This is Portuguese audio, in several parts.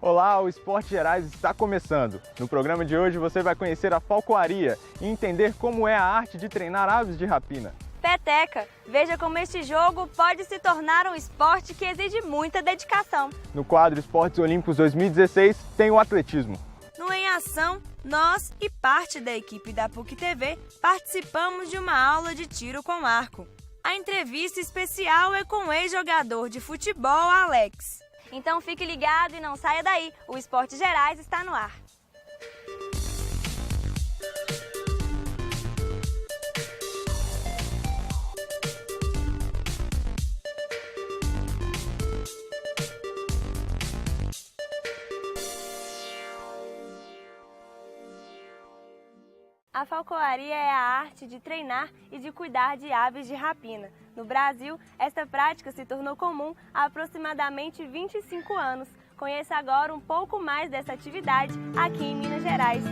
Olá, o Esporte Gerais está começando. No programa de hoje você vai conhecer a falcoaria e entender como é a arte de treinar aves de rapina. Peteca, veja como este jogo pode se tornar um esporte que exige muita dedicação. No quadro Esportes Olímpicos 2016 tem o atletismo. No Em Ação, nós e parte da equipe da PUC TV participamos de uma aula de tiro com arco. A entrevista especial é com o ex-jogador de futebol Alex. Então fique ligado e não saia daí, o Esporte Gerais está no ar. A falcoaria é a arte de treinar e de cuidar de aves de rapina. No Brasil, esta prática se tornou comum há aproximadamente 25 anos. Conheça agora um pouco mais dessa atividade aqui em Minas Gerais.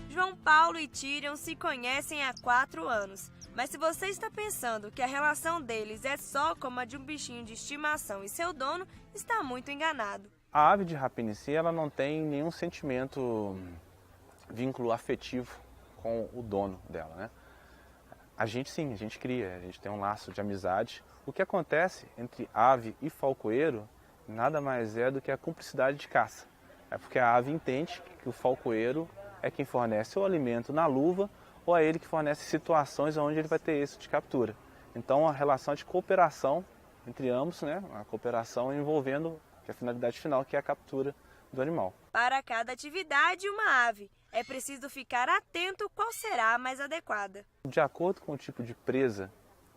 João Paulo e Tyrion se conhecem há 4 anos. Mas se você está pensando que a relação deles é só como a de um bichinho de estimação e seu dono, está muito enganado. A ave de rapina em si, ela não tem nenhum sentimento, vínculo afetivo com o dono dela, né? A gente sim, a gente cria, a gente tem um laço de amizade. O que acontece entre ave e falcoeiro nada mais é do que a cumplicidade de caça. É porque a ave entende que o falcoeiro é quem fornece o alimento na luva ou é ele que fornece situações onde ele vai ter êxito de captura. Então a relação de cooperação entre ambos, né? A cooperação envolvendo a finalidade final, que é a captura do animal. Para cada atividade, uma ave. É preciso ficar atento qual será a mais adequada. De acordo com o tipo de presa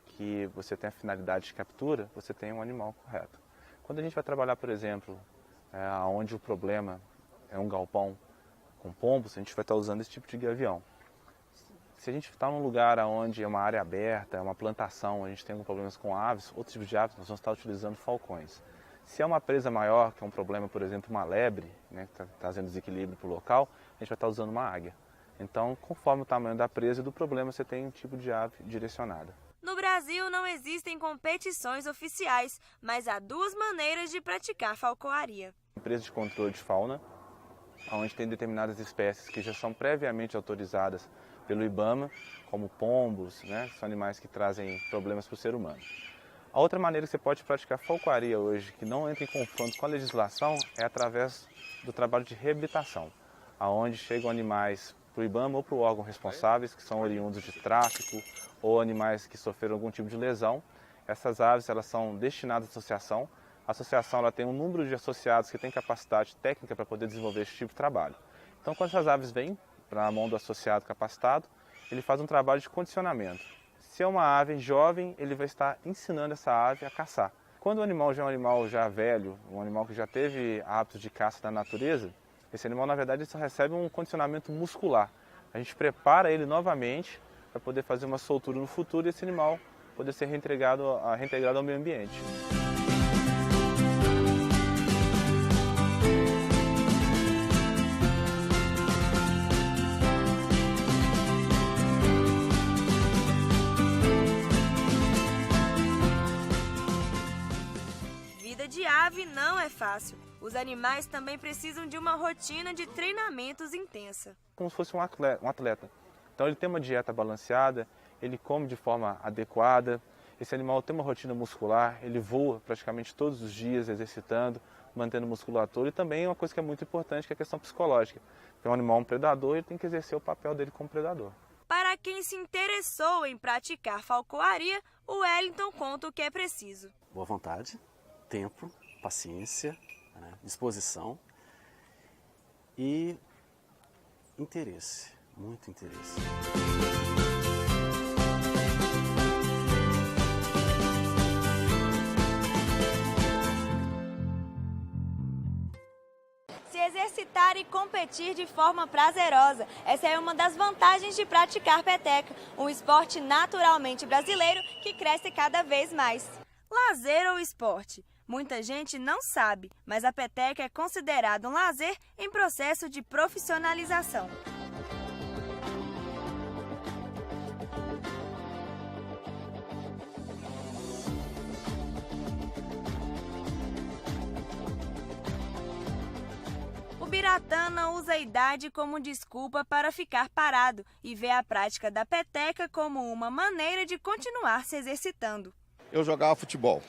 que você tem a finalidade de captura, você tem um animal correto. Quando a gente vai trabalhar, por exemplo, onde o problema é um galpão com pombos, a gente vai estar usando esse tipo de gavião. Se a gente está num lugar onde é uma área aberta, é uma plantação, a gente tem alguns problemas com aves, outros tipos de aves, nós vamos estar utilizando falcões. Se é uma presa maior, que é um problema, por exemplo, uma lebre, né, que está trazendo desequilíbrio para o local, a gente vai estar usando uma águia. Então, conforme o tamanho da presa e do problema, você tem um tipo de ave direcionada. No Brasil não existem competições oficiais, mas há 2 maneiras de praticar falcoaria. Empresa de controle de fauna, onde tem determinadas espécies que já são previamente autorizadas pelo IBAMA, como pombos, né, que são animais que trazem problemas para o ser humano. A outra maneira que você pode praticar falcoaria hoje, que não entra em confronto com a legislação, é através do trabalho de reabilitação, aonde chegam animais para o IBAMA ou para o órgão responsáveis, que são oriundos de tráfico ou animais que sofreram algum tipo de lesão. Essas aves elas são destinadas à associação. A associação ela tem um número de associados que tem capacidade técnica para poder desenvolver esse tipo de trabalho. Então, quando essas aves vêm para a mão do associado capacitado, ele faz um trabalho de condicionamento. Se é uma ave jovem, ele vai estar ensinando essa ave a caçar. Quando o animal já é um animal já velho, um animal que já teve hábitos de caça da natureza, esse animal, na verdade, só recebe um condicionamento muscular. A gente prepara ele novamente para poder fazer uma soltura no futuro e esse animal poder ser reintegrado ao meio ambiente. De ave não é fácil. Os animais também precisam de uma rotina de treinamentos intensa. Como se fosse um atleta. Então ele tem uma dieta balanceada, ele come de forma adequada, esse animal tem uma rotina muscular, ele voa praticamente todos os dias exercitando, mantendo musculatura e também uma coisa que é muito importante, que é a questão psicológica. Porque um animal é um predador e ele tem que exercer o papel dele como predador. Para quem se interessou em praticar falcoaria, o Wellington conta o que é preciso. Boa vontade, tempo, paciência, né, disposição e interesse, muito interesse. Se exercitar e competir de forma prazerosa. Essa é uma das vantagens de praticar peteca, um esporte naturalmente brasileiro que cresce cada vez mais. Lazer ou esporte? Muita gente não sabe, mas a peteca é considerada um lazer em processo de profissionalização. Piratana usa a idade como desculpa para ficar parado e vê a prática da peteca como uma maneira de continuar se exercitando. Eu jogava futebol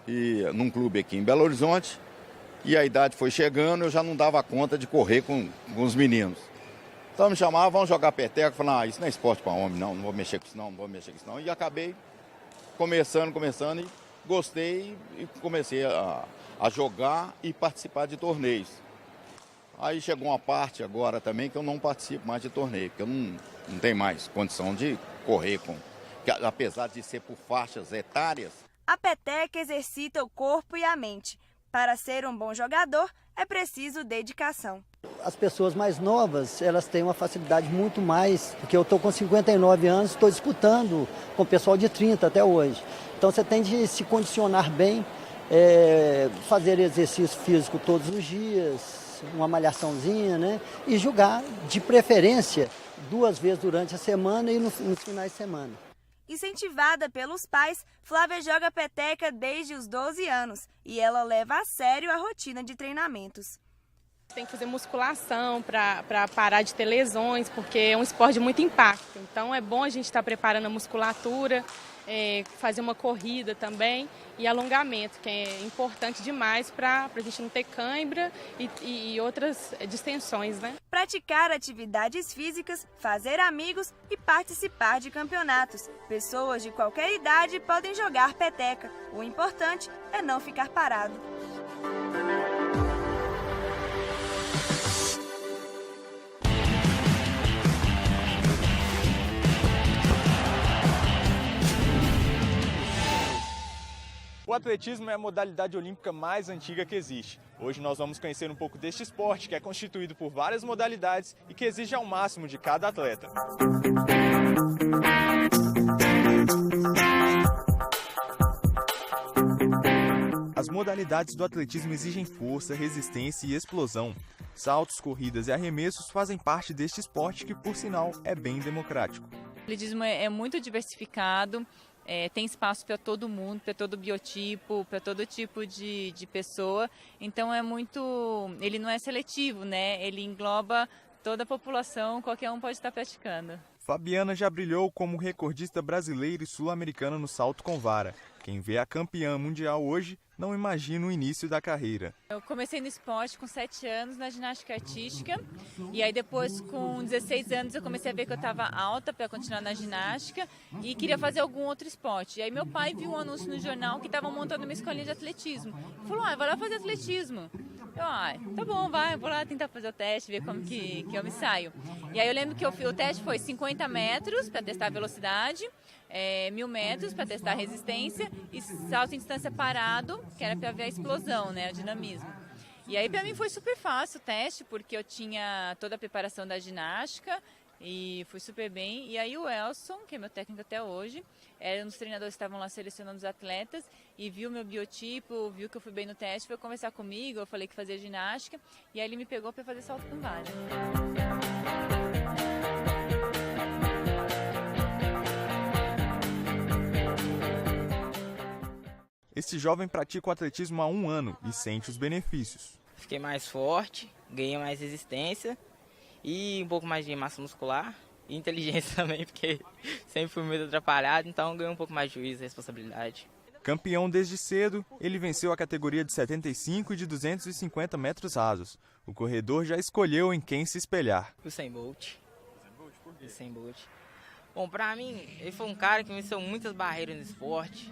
e num clube aqui em Belo Horizonte e a idade foi chegando, eu já não dava conta de correr com os meninos. Então me chamavam, vamos jogar peteca, eu falava, isso não é esporte para homem, não vou mexer com isso não, E acabei começando e gostei e comecei a jogar e participar de torneios. Aí chegou uma parte agora também que eu não participo mais de torneio, porque eu não tenho mais condição de correr apesar de ser por faixas etárias. A peteca exercita o corpo e a mente. Para ser um bom jogador, é preciso dedicação. As pessoas mais novas, elas têm uma facilidade muito mais, porque eu estou com 59 anos, estou disputando com o pessoal de 30 até hoje. Então você tem de se condicionar bem, fazer exercício físico todos os dias, uma malhaçãozinha, né? E jogar, de preferência, 2 vezes durante a semana e nos finais de semana. Incentivada pelos pais, Flávia joga peteca desde os 12 anos e ela leva a sério a rotina de treinamentos. Tem que fazer musculação para parar de ter lesões, porque é um esporte de muito impacto. Então é bom a gente estar preparando a musculatura, fazer uma corrida também e alongamento, que é importante demais para a gente não ter cãibra e outras distensões, né? Praticar atividades físicas, fazer amigos e participar de campeonatos. Pessoas de qualquer idade podem jogar peteca. O importante é não ficar parado. O atletismo é a modalidade olímpica mais antiga que existe. Hoje nós vamos conhecer um pouco deste esporte, que é constituído por várias modalidades e que exige ao máximo de cada atleta. As modalidades do atletismo exigem força, resistência e explosão. Saltos, corridas e arremessos fazem parte deste esporte que, por sinal, é bem democrático. O atletismo é muito diversificado. Tem espaço para todo mundo, para todo biotipo, para todo tipo de pessoa. Então ele não é seletivo, né? Ele engloba toda a população, qualquer um pode estar praticando. Fabiana já brilhou como recordista brasileira e sul-americana no salto com vara. Quem vê a campeã mundial hoje não imagina o início da carreira. Eu comecei no esporte com 7 anos, na ginástica artística, e aí depois com 16 anos eu comecei a ver que eu estava alta para continuar na ginástica e queria fazer algum outro esporte. E aí meu pai viu um anúncio no jornal que estavam montando uma escolinha de atletismo. Ele falou, vai lá fazer atletismo. Eu, tá bom, vou lá tentar fazer o teste, ver como que eu me saio. E aí eu lembro que o teste foi 50 metros para testar a velocidade, 1.000 metros para testar a resistência e salto em distância parado, que era para ver a explosão, né, o dinamismo. E aí para mim foi super fácil o teste, porque eu tinha toda a preparação da ginástica e fui super bem. E aí o Elson, que é meu técnico até hoje, era um dos treinadores que estavam lá selecionando os atletas e viu meu biotipo, viu que eu fui bem no teste, foi conversar comigo, eu falei que fazia ginástica e aí ele me pegou para fazer salto com vara. Este jovem pratica o atletismo há 1 ano e sente os benefícios. Fiquei mais forte, ganhei mais resistência e um pouco mais de massa muscular e inteligência também, porque sempre fui muito atrapalhado, então ganhei um pouco mais de juízo e responsabilidade. Campeão desde cedo, ele venceu a categoria de 75 e de 250 metros rasos. O corredor já escolheu em quem se espelhar. Usain Bolt. Bom, pra mim, ele foi um cara que venceu muitas barreiras no esporte.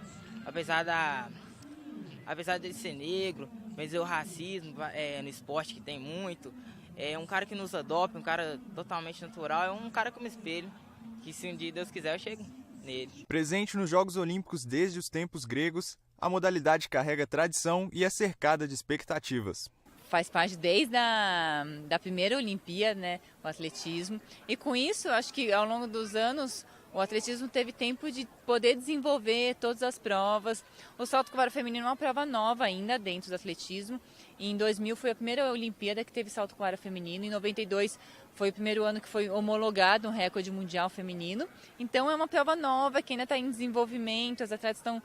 Apesar de ele ser negro, vencer o racismo no esporte que tem muito. É um cara que não usa doping, um cara totalmente natural. É um cara que eu me espelho, que se um dia Deus quiser eu chego nele. Presente nos Jogos Olímpicos desde os tempos gregos, a modalidade carrega tradição e é cercada de expectativas. Faz parte desde da primeira Olimpíada, né, o atletismo. E com isso, acho que ao longo dos anos, o atletismo teve tempo de poder desenvolver todas as provas. O salto com vara feminino é uma prova nova ainda dentro do atletismo. E em 2000 foi a primeira Olimpíada que teve salto com vara feminino. Em 92 foi o primeiro ano que foi homologado um recorde mundial feminino. Então é uma prova nova que ainda está em desenvolvimento. As atletas estão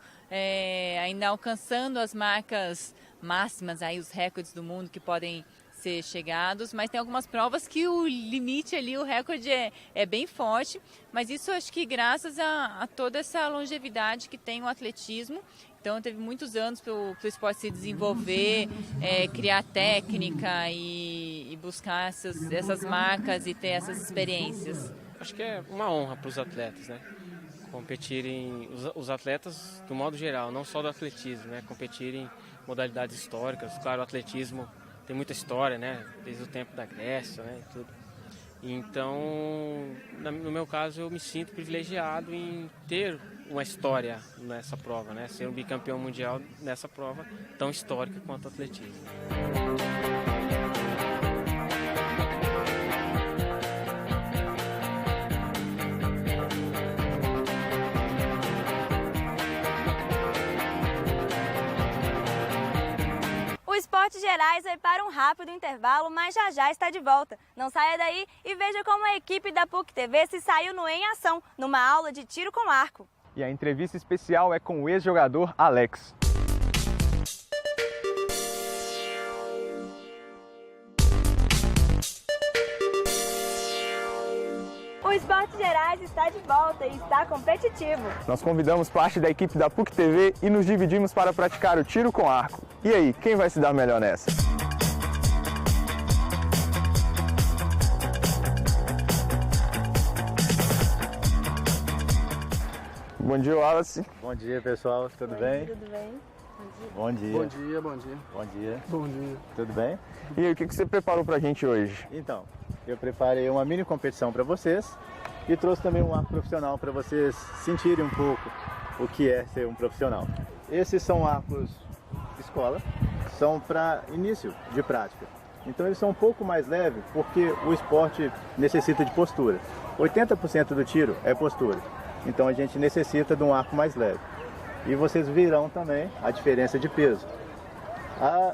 ainda alcançando as marcas máximas, aí, os recordes do mundo que podem ser chegados, mas tem algumas provas que o limite ali, o recorde é bem forte, mas isso acho que graças a toda essa longevidade que tem o atletismo. Então teve muitos anos para o esporte se desenvolver, criar técnica e buscar essas marcas e ter essas experiências. Acho que é uma honra para os atletas, né? Competirem, os atletas do modo geral, não só do atletismo, né? Competirem em modalidades históricas. Claro, o atletismo tem muita história, né? Desde o tempo da Grécia, né? E tudo. Então, no meu caso, eu me sinto privilegiado em ter uma história nessa prova, né? Ser um bicampeão mundial nessa prova tão histórica quanto o atletismo. O Esporte Gerais vai para um rápido intervalo, mas já está de volta. Não saia daí e veja como a equipe da PUC TV se saiu no Em Ação, numa aula de tiro com arco. E a entrevista especial é com o ex-jogador Alex. O Esporte Gerais está de volta e está competitivo. Nós convidamos parte da equipe da PUC TV e nos dividimos para praticar o tiro com arco. E aí, quem vai se dar melhor nessa? Bom dia, Wallace. Bom dia, pessoal. Tudo bem? Tudo bem? Bom dia. Bom dia, bom dia. Bom dia. Bom dia. Tudo bem? E aí, o que você preparou pra gente hoje? Então, eu preparei uma mini competição para vocês e trouxe também um arco profissional para vocês sentirem um pouco o que é ser um profissional. Esses são arcos escola, são para início de prática. Então eles são um pouco mais leves porque o esporte necessita de postura. 80% do tiro é postura. Então a gente necessita de um arco mais leve. E vocês verão também a diferença de peso.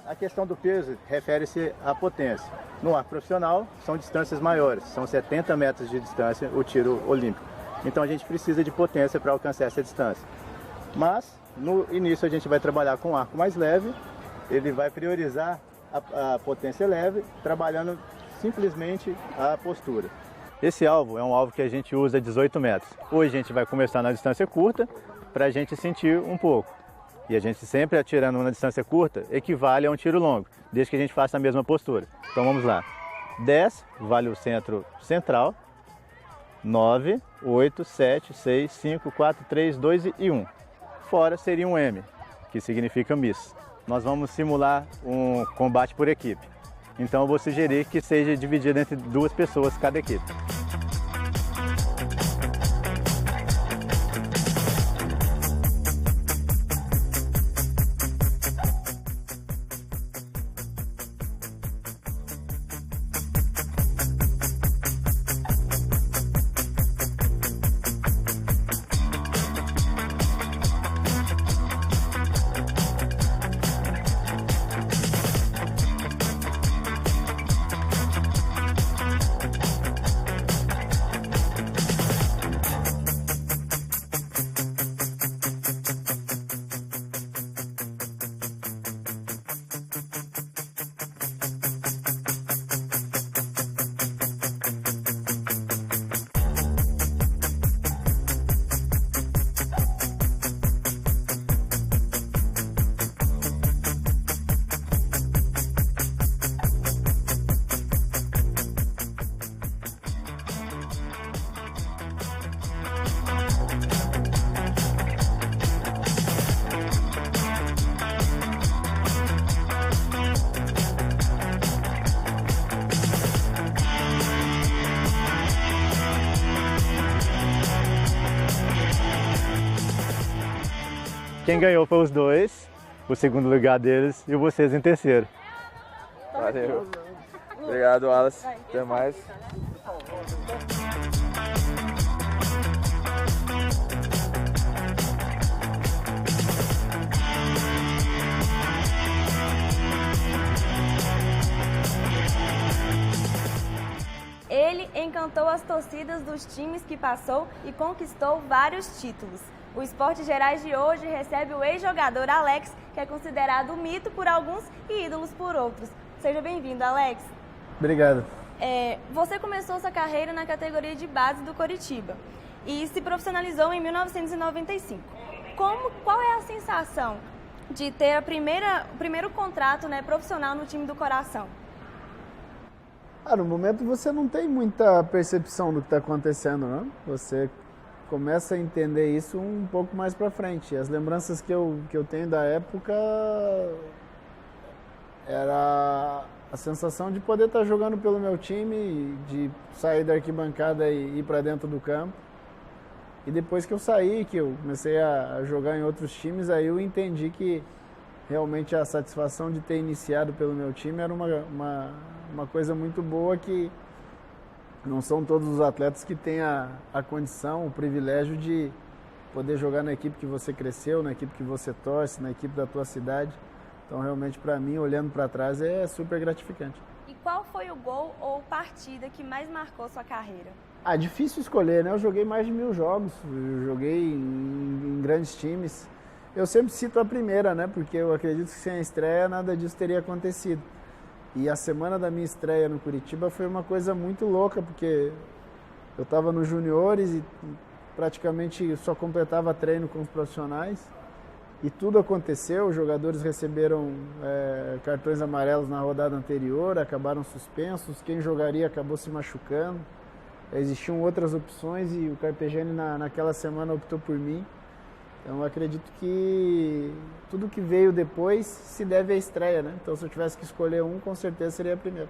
A questão do peso refere-se à potência. No arco profissional são distâncias maiores, são 70 metros de distância o tiro olímpico. Então a gente precisa de potência para alcançar essa distância. Mas no início a gente vai trabalhar com um arco mais leve, ele vai priorizar a potência leve, trabalhando simplesmente a postura. Esse alvo é um alvo que a gente usa a 18 metros. Hoje a gente vai começar na distância curta para a gente sentir um pouco. E a gente sempre atirando na distância curta equivale a um tiro longo, desde que a gente faça a mesma postura. Então vamos lá. 10 vale o centro central. 9, 8, 7, 6, 5, 4, 3, 2 e 1. Fora seria um M, que significa miss. Nós vamos simular um combate por equipe. Então eu vou sugerir que seja dividido entre 2 pessoas cada equipe. Quem ganhou foi os 2, o segundo lugar deles e vocês em terceiro. Valeu. Obrigado, Wallace. Até mais. Ele encantou as torcidas dos times que passou e conquistou vários títulos. O Esporte Gerais de hoje recebe o ex-jogador Alex, que é considerado um mito por alguns e ídolos por outros. Seja bem-vindo, Alex. Obrigado. Você começou sua carreira na categoria de base do Coritiba e se profissionalizou em 1995. Qual é a sensação de ter o primeiro contrato, né, profissional no time do coração? No momento você não tem muita percepção do que está acontecendo, né? Você começa a entender isso um pouco mais para frente. As lembranças que eu tenho da época era a sensação de poder estar jogando pelo meu time, de sair da arquibancada e ir para dentro do campo. E depois que eu saí, que eu comecei a jogar em outros times, aí eu entendi que realmente a satisfação de ter iniciado pelo meu time era uma coisa muito boa, que não são todos os atletas que têm a condição, o privilégio de poder jogar na equipe que você cresceu, na equipe que você torce, na equipe da tua cidade. Então, realmente, para mim, olhando para trás, é super gratificante. E qual foi o gol ou partida que mais marcou sua carreira? Difícil escolher, né? Eu joguei mais de 1000 jogos, eu joguei em grandes times. Eu sempre cito a primeira, né? Porque eu acredito que sem a estreia nada disso teria acontecido. E a semana da minha estreia no Curitiba foi uma coisa muito louca, porque eu estava nos juniores e praticamente só completava treino com os profissionais. E tudo aconteceu, os jogadores receberam cartões amarelos na rodada anterior, acabaram suspensos, quem jogaria acabou se machucando. Existiam outras opções e o Carpegiani naquela semana optou por mim. Então eu acredito que tudo que veio depois se deve à estreia, né? Então se eu tivesse que escolher um, com certeza seria a primeira.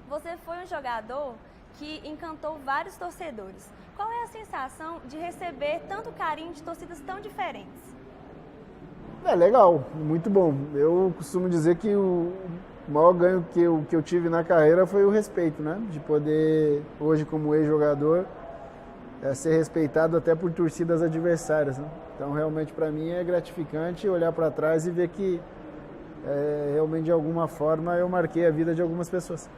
Você foi um jogador que encantou vários torcedores. Qual é a sensação de receber tanto carinho de torcidas tão diferentes? Legal, muito bom. Eu costumo dizer que o maior ganho que eu tive na carreira foi o respeito, né? De poder, hoje como ex-jogador, ser respeitado até por torcidas adversárias, né? Então, realmente, para mim é gratificante olhar para trás e ver que, realmente, de alguma forma, eu marquei a vida de algumas pessoas.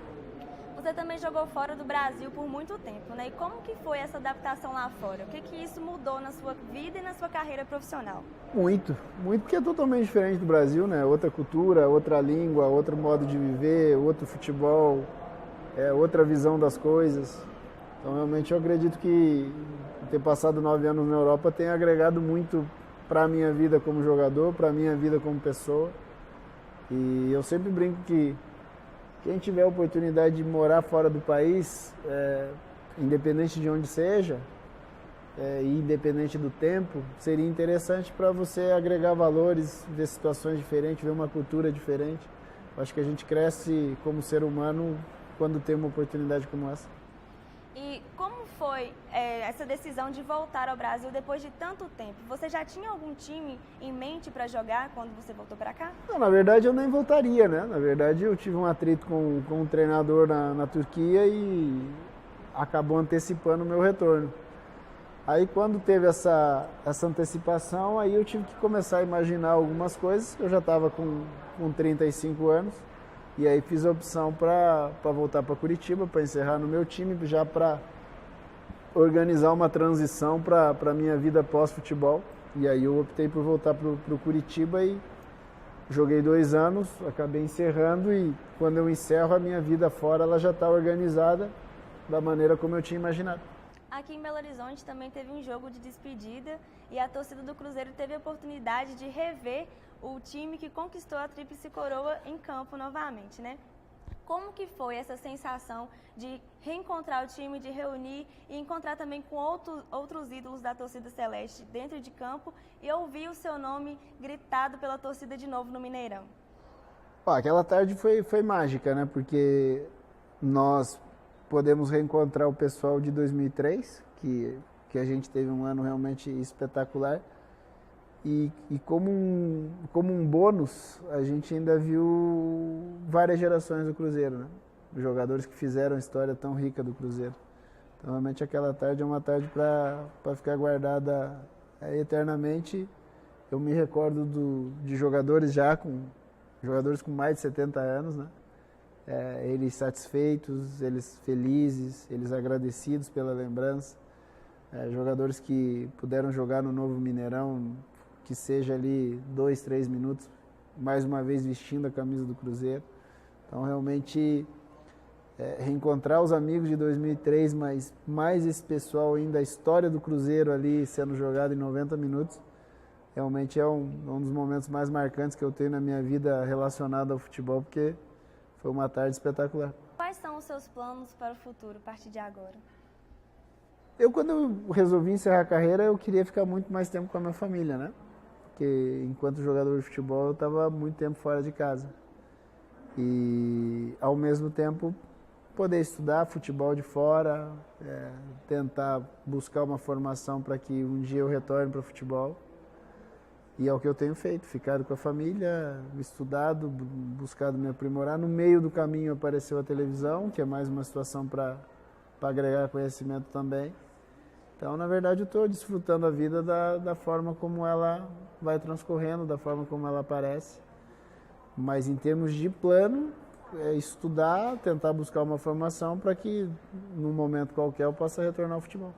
Você também jogou fora do Brasil por muito tempo, né? E como que foi essa adaptação lá fora? O que isso mudou na sua vida e na sua carreira profissional? Muito, porque é totalmente diferente do Brasil, né? Outra cultura, outra língua, outro modo de viver, outro futebol, outra visão das coisas. Então, realmente, eu acredito que ter passado 9 anos na Europa tem agregado muito para a minha vida como jogador, para a minha vida como pessoa. E eu sempre brinco que quem tiver a oportunidade de morar fora do país, independente de onde seja, e independente do tempo, seria interessante para você agregar valores, ver situações diferentes, ver uma cultura diferente. Eu acho que a gente cresce como ser humano quando tem uma oportunidade como essa. E como foi essa decisão de voltar ao Brasil depois de tanto tempo? Você já tinha algum time em mente para jogar quando você voltou para cá? Não, na verdade eu nem voltaria, né? Na verdade eu tive um atrito com um treinador na Turquia e acabou antecipando o meu retorno. Aí quando teve essa antecipação, aí eu tive que começar a imaginar algumas coisas. Eu já estava com 35 anos. E aí fiz a opção para voltar para Curitiba, para encerrar no meu time, já para organizar uma transição para a minha vida pós-futebol. E aí eu optei por voltar para o Curitiba e joguei 2 anos, acabei encerrando, e quando eu encerro a minha vida fora, ela já está organizada da maneira como eu tinha imaginado. Aqui em Belo Horizonte também teve um jogo de despedida e a torcida do Cruzeiro teve a oportunidade de rever o time que conquistou a Tríplice Coroa em campo novamente, né? Como que foi essa sensação de reencontrar o time, de reunir e encontrar também com outros ídolos da torcida celeste dentro de campo e ouvir o seu nome gritado pela torcida de novo no Mineirão? Aquela tarde foi mágica, né? Porque nós podemos reencontrar o pessoal de 2003, que a gente teve um ano realmente espetacular. E como um bônus, a gente ainda viu várias gerações do Cruzeiro, né? Jogadores que fizeram a história tão rica do Cruzeiro. Então, realmente, aquela tarde é uma tarde para ficar guardada eternamente. Eu me recordo de jogadores com mais de 70 anos, né? Eles satisfeitos, eles felizes, eles agradecidos pela lembrança. Jogadores que puderam jogar no novo Mineirão, que seja ali 2, 3 minutos, mais uma vez vestindo a camisa do Cruzeiro. Então, realmente, reencontrar os amigos de 2003, mas mais esse pessoal ainda, a história do Cruzeiro ali sendo jogado em 90 minutos, realmente é um dos momentos mais marcantes que eu tenho na minha vida relacionado ao futebol, porque foi uma tarde espetacular. Quais são os seus planos para o futuro, a partir de agora? Quando eu resolvi encerrar a carreira, eu queria ficar muito mais tempo com a minha família, né? Porque enquanto jogador de futebol, eu estava muito tempo fora de casa. E, ao mesmo tempo, poder estudar futebol de fora, tentar buscar uma formação para que um dia eu retorne para o futebol. E é o que eu tenho feito, ficado com a família, estudado, buscado me aprimorar. No meio do caminho apareceu a televisão, que é mais uma situação para agregar conhecimento também. Então, na verdade, eu estou desfrutando a vida da forma como ela vai transcorrendo, da forma como ela aparece. Mas em termos de plano, é estudar, tentar buscar uma formação para que, num momento qualquer, eu possa retornar ao futebol.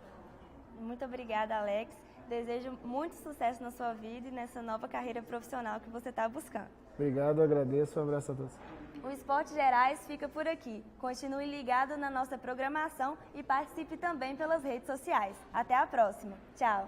Muito obrigada, Alex. Desejo muito sucesso na sua vida e nessa nova carreira profissional que você está buscando. Obrigado, agradeço, um abraço a todos. O Esporte Gerais fica por aqui. Continue ligado na nossa programação e participe também pelas redes sociais. Até a próxima. Tchau!